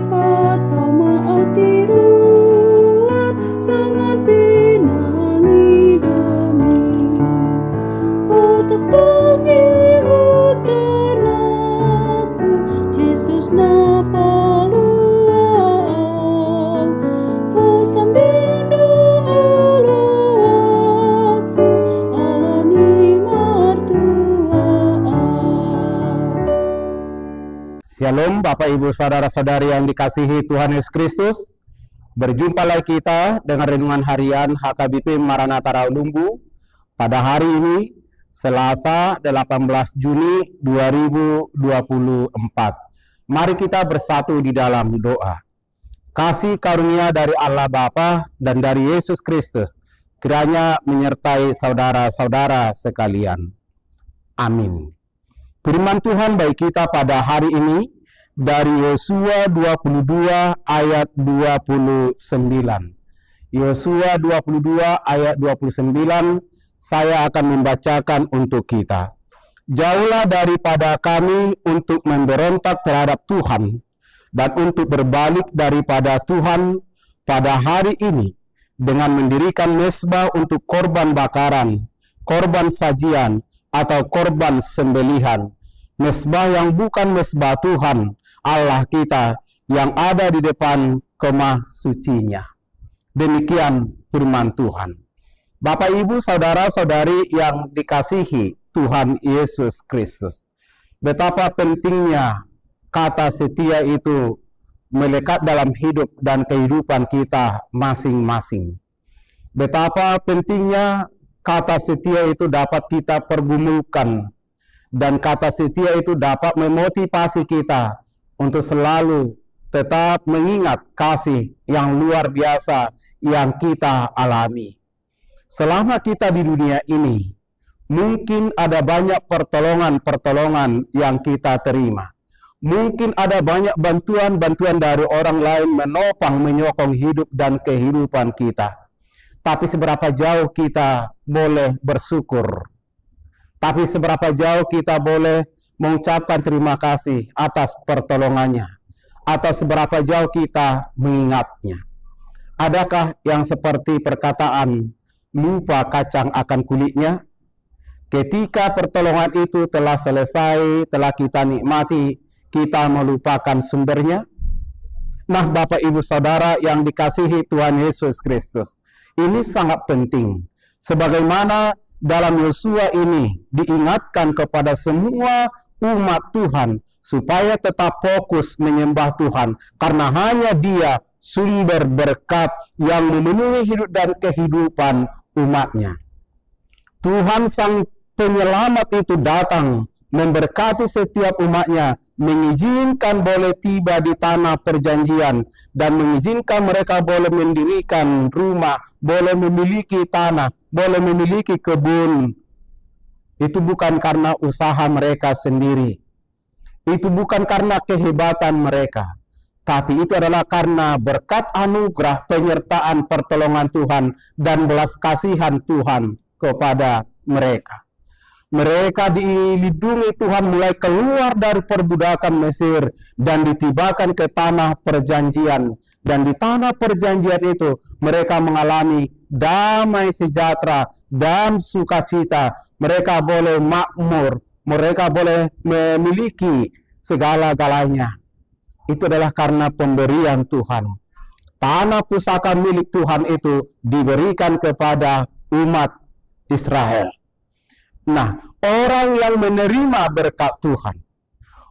patama atiruan sangat pinangi dami otak tangi hutan aku Yesus na paluau ho sambing doa aku alani martuau. Shalom Bapak Ibu Saudara-saudari yang dikasihi Tuhan Yesus Kristus. Berjumpa lagi kita dengan renungan harian HKBP Maranatha Rawalumbu pada hari ini Selasa 18 Juni 2024. Mari kita bersatu di dalam doa. Kasih karunia dari Allah Bapa dan dari Yesus Kristus kiranya menyertai saudara-saudara sekalian. Amin. Firman Tuhan bagi kita pada hari ini dari Yosua 22 ayat 29. Yosua 22 ayat 29 saya akan membacakan untuk kita. Jauhlah daripada kami untuk memberontak terhadap Tuhan dan untuk berbalik daripada Tuhan pada hari ini dengan mendirikan mezbah untuk korban bakaran, korban sajian, atau korban sembelihan, mezbah yang bukan mezbah Tuhan Allah kita yang ada di depan kemah sucinya. Demikian firman Tuhan. Bapak Ibu saudara-saudari yang dikasihi Tuhan Yesus Kristus, betapa pentingnya kata setia itu melekat dalam hidup dan kehidupan kita masing-masing. Betapa pentingnya kata setia itu dapat kita pergumulkan, dan kata setia itu dapat memotivasi kita untuk selalu tetap mengingat kasih yang luar biasa yang kita alami. Selama kita di dunia ini, mungkin ada banyak pertolongan-pertolongan yang kita terima. Mungkin ada banyak bantuan-bantuan dari orang lain menopang, menyokong hidup dan kehidupan kita. Tapi seberapa jauh kita boleh bersyukur? Tapi seberapa jauh kita boleh mengucapkan terima kasih atas pertolongannya? Atau seberapa jauh kita mengingatnya? Adakah yang seperti perkataan lupa kacang akan kulitnya? Ketika pertolongan itu telah selesai, telah kita nikmati, kita melupakan sumbernya? Nah, Bapak Ibu Saudara yang dikasihi Tuhan Yesus Kristus, ini sangat penting. Sebagaimana dalam Yosua ini diingatkan kepada semua umat Tuhan supaya tetap fokus menyembah Tuhan, karena hanya Dia sumber berkat yang memenuhi hidup dan kehidupan umatnya. Tuhan Sang Penyelamat itu datang memberkati setiap umatnya, mengizinkan boleh tiba di tanah perjanjian, dan mengizinkan mereka boleh mendirikan rumah, boleh memiliki tanah, boleh memiliki kebun. Itu bukan karena usaha mereka sendiri, itu bukan karena kehebatan mereka, tapi itu adalah karena berkat anugerah, penyertaan, pertolongan Tuhan, dan belas kasihan Tuhan kepada mereka. Mereka dilindungi Tuhan mulai keluar dari perbudakan Mesir dan ditibakan ke tanah perjanjian. Dan di tanah perjanjian itu mereka mengalami damai sejahtera dan sukacita. Mereka boleh makmur, mereka boleh memiliki segala-galanya. Itu adalah karena pemberian Tuhan. Tanah pusaka milik Tuhan itu diberikan kepada umat Israel. Nah, orang yang menerima berkat Tuhan,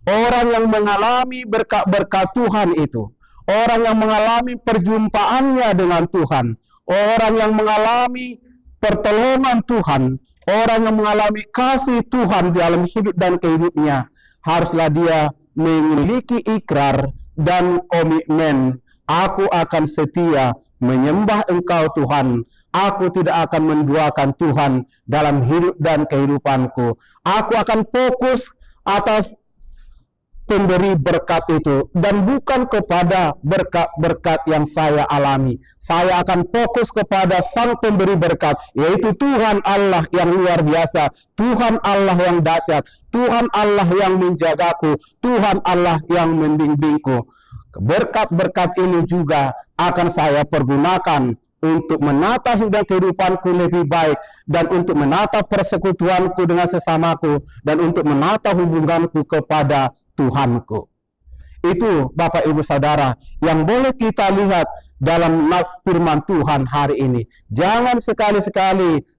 orang yang mengalami berkat-berkat Tuhan itu, orang yang mengalami perjumpaannya dengan Tuhan, orang yang mengalami pertolongan Tuhan, orang yang mengalami kasih Tuhan dalam hidup dan kehidupnya, haruslah dia memiliki ikrar dan komitmen. Aku akan setia menyembah Engkau Tuhan. Aku tidak akan menduakan Tuhan dalam hidup dan kehidupanku. Aku akan fokus atas pemberi berkat itu dan bukan kepada berkat-berkat yang saya alami. Saya akan fokus kepada Sang pemberi berkat, yaitu Tuhan Allah yang luar biasa, Tuhan Allah yang dahsyat, Tuhan Allah yang menjagaku, Tuhan Allah yang membimbingku. Berkat-berkat ini juga akan saya pergunakan untuk menata hidup kehidupanku lebih baik, dan untuk menata persekutuanku dengan sesamaku, dan untuk menata hubunganku kepada Tuhanku. Itu Bapak Ibu Saudara yang boleh kita lihat dalam nas firman Tuhan hari ini. Jangan sekali-sekali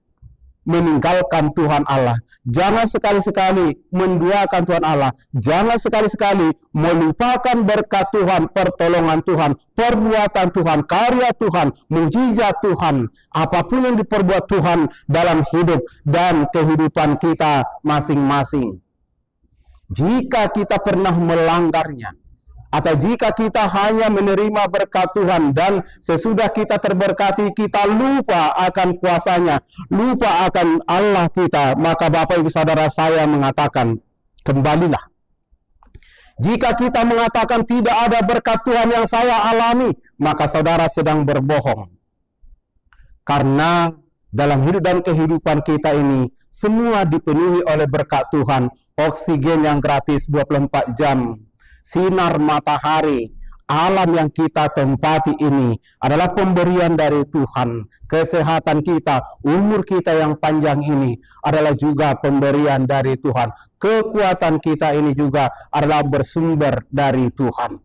meninggalkan Tuhan Allah. Jangan sekali-sekali menduakan Tuhan Allah. Jangan sekali-sekali melupakan berkat Tuhan, pertolongan Tuhan, perbuatan Tuhan, karya Tuhan, mujizat Tuhan, apapun yang diperbuat Tuhan dalam hidup dan kehidupan kita masing-masing. Jika kita pernah melanggarnya, atau jika kita hanya menerima berkat Tuhan dan sesudah kita terberkati kita lupa akan kuasanya, lupa akan Allah kita, maka Bapak Ibu Saudara saya mengatakan, kembalilah. Jika kita mengatakan tidak ada berkat Tuhan yang saya alami, maka saudara sedang berbohong. Karena dalam hidup dan kehidupan kita ini semua dipenuhi oleh berkat Tuhan, oksigen yang gratis 24 jam, sinar matahari, alam yang kita tempati ini adalah pemberian dari Tuhan. Kesehatan kita, umur kita yang panjang ini adalah juga pemberian dari Tuhan. Kekuatan kita ini juga adalah bersumber dari Tuhan.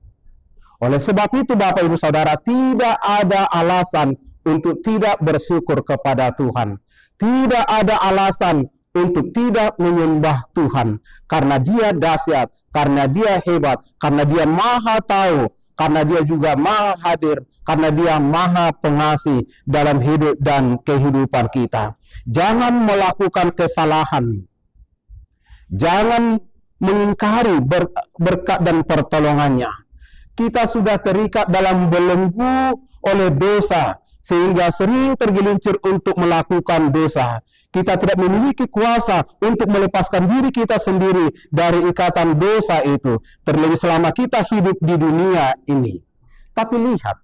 Oleh sebab itu Bapak Ibu Saudara, tidak ada alasan untuk tidak bersyukur kepada Tuhan. Tidak ada alasan untuk tidak menyembah Tuhan, karena Dia dahsyat, karena Dia hebat, karena Dia maha tahu, karena Dia juga maha hadir, karena Dia maha pengasih dalam hidup dan kehidupan kita. Jangan melakukan kesalahan, jangan mengingkari berkat dan pertolongannya. Kita sudah terikat dalam belenggu oleh dosa, sehingga sering tergelincir untuk melakukan dosa. Kita tidak memiliki kuasa untuk melepaskan diri kita sendiri dari ikatan dosa itu, terlebih selama kita hidup di dunia ini. Tapi lihat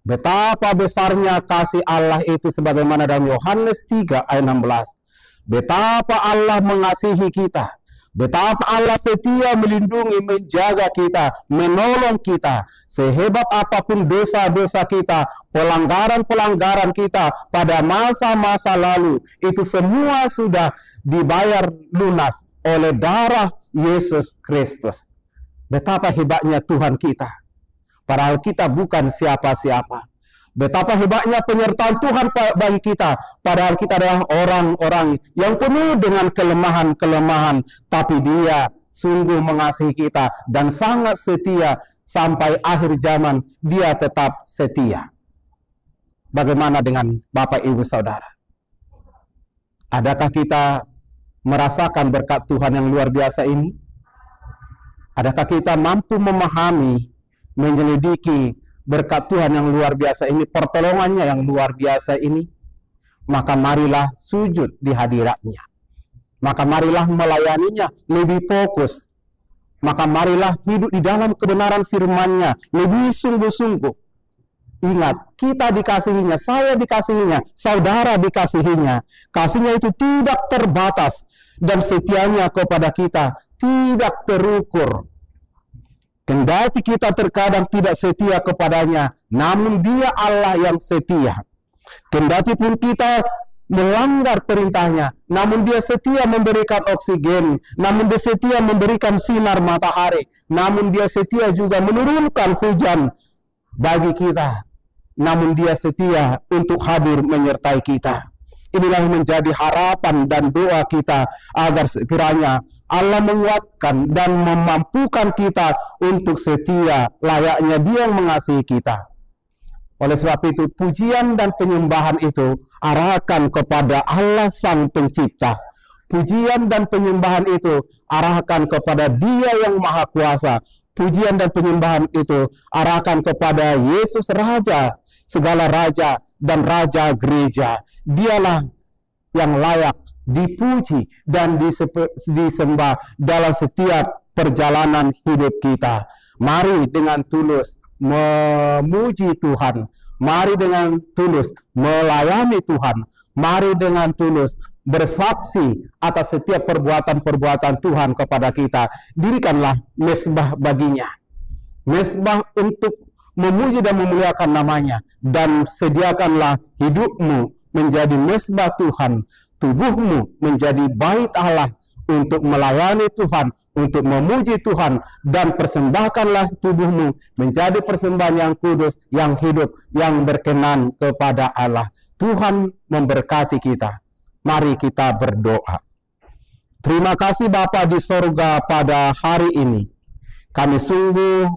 betapa besarnya kasih Allah itu, sebagaimana dalam Yohanes 3 ayat 16. Betapa Allah mengasihi kita, betapa Allah setia melindungi, menjaga kita, menolong kita. Sehebat apapun dosa-dosa kita, pelanggaran-pelanggaran kita pada masa-masa lalu, itu semua sudah dibayar lunas oleh darah Yesus Kristus. Betapa hebatnya Tuhan kita, padahal kita bukan siapa-siapa. Betapa hebatnya penyertaan Tuhan bagi kita, padahal kita adalah orang-orang yang penuh dengan kelemahan-kelemahan, tapi Dia sungguh mengasihi kita dan sangat setia sampai akhir zaman. Dia tetap setia. Bagaimana dengan Bapak Ibu Saudara? Adakah kita merasakan berkat Tuhan yang luar biasa ini? Adakah kita mampu memahami, menyelidiki berkat Tuhan yang luar biasa ini, pertolongannya yang luar biasa ini? Maka marilah sujud di hadiratnya. Maka marilah melayaninya lebih fokus. Maka marilah hidup di dalam kebenaran firman-Nya lebih sungguh-sungguh. Ingat, kita dikasihinya, saya dikasihinya, saudara dikasihinya. Kasihnya itu tidak terbatas dan setianya kepada kita tidak terukur. Kendati kita terkadang tidak setia kepadanya, namun Dia Allah yang setia. Kendati pun kita melanggar perintahnya, namun Dia setia memberikan oksigen, namun Dia setia memberikan sinar matahari, namun Dia setia juga menurunkan hujan bagi kita, namun Dia setia untuk hadir menyertai kita. Inilah yang menjadi harapan dan doa kita, agar sekiranya Allah menguatkan dan memampukan kita untuk setia layaknya Dia yang mengasihi kita. Oleh sebab itu, pujian dan penyembahan itu arahkan kepada Allah Sang Pencipta. Pujian dan penyembahan itu arahkan kepada Dia yang Maha Kuasa. Pujian dan penyembahan itu arahkan kepada Yesus Raja, segala raja dan raja gereja. Dialah yang layak dipuji dan disembah dalam setiap perjalanan hidup kita. Mari dengan tulus memuji Tuhan, mari dengan tulus melayani Tuhan, mari dengan tulus bersaksi atas setiap perbuatan-perbuatan Tuhan kepada kita. Dirikanlah mezbah baginya. mesbah untuk memuji dan memuliakan namanya, dan sediakanlah hidupmu menjadi mesbah Tuhan, tubuhmu menjadi bait Allah untuk melayani Tuhan, untuk memuji Tuhan, dan persembahkanlah tubuhmu menjadi persembahan yang kudus, yang hidup, yang berkenan kepada Allah. Tuhan memberkati kita. Mari kita berdoa. Terima kasih Bapa di sorga pada hari ini. Kami sungguh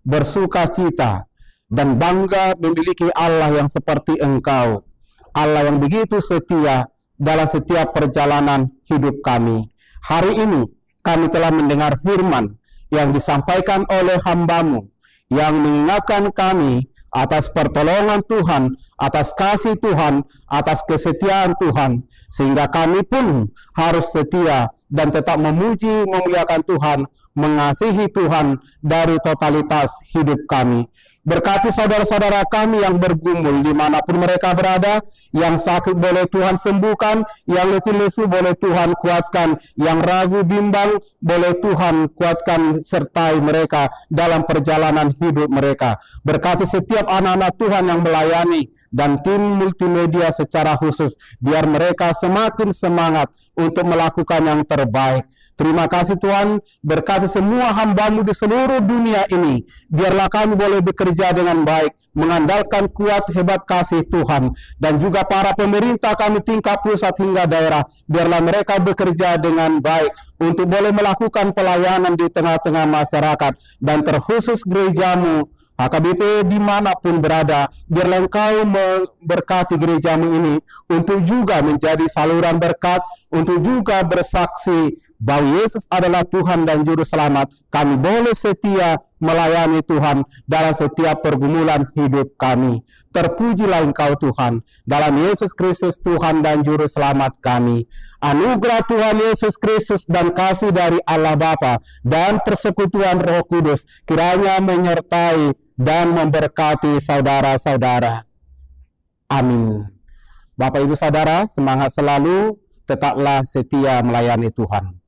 bersuka cita dan bangga memiliki Allah yang seperti Engkau. Allah yang begitu setia dalam setiap perjalanan hidup kami. Hari ini kami telah mendengar firman yang disampaikan oleh hamba-Mu, yang mengingatkan kami atas pertolongan Tuhan, atas kasih Tuhan, atas kesetiaan Tuhan, sehingga kami pun harus setia dan tetap memuji, memuliakan Tuhan, mengasihi Tuhan dari totalitas hidup kami. Berkati saudara-saudara kami yang bergumul dimanapun mereka berada, yang sakit boleh Tuhan sembuhkan, yang letih lesu boleh Tuhan kuatkan, yang ragu bimbang boleh Tuhan kuatkan sertai mereka dalam perjalanan hidup mereka. Berkati setiap anak-anak Tuhan yang melayani dan tim multimedia secara khusus, biar mereka semakin semangat untuk melakukan yang terbaik. Terima kasih Tuhan, berkati semua hamba-Mu di seluruh dunia ini, biarlah kami boleh bekerja dengan baik, mengandalkan kuat hebat kasih Tuhan, dan juga para pemerintah kami tingkat pusat hingga daerah, biarlah mereka bekerja dengan baik, untuk boleh melakukan pelayanan di tengah-tengah masyarakat, dan terkhusus gereja-Mu, HKBP dimanapun berada, biarlah Engkau memberkati gereja-Mu ini, untuk juga menjadi saluran berkat, untuk juga bersaksi bahwa Yesus adalah Tuhan dan Juru Selamat. Kami boleh setia melayani Tuhan dalam setiap pergumulan hidup kami. Terpujilah Engkau Tuhan, dalam Yesus Kristus Tuhan dan Juru Selamat kami. Anugerah Tuhan Yesus Kristus dan kasih dari Allah Bapa dan persekutuan Roh Kudus kiranya menyertai dan memberkati saudara-saudara. Amin. Bapak Ibu Saudara, semangat selalu, tetaplah setia melayani Tuhan.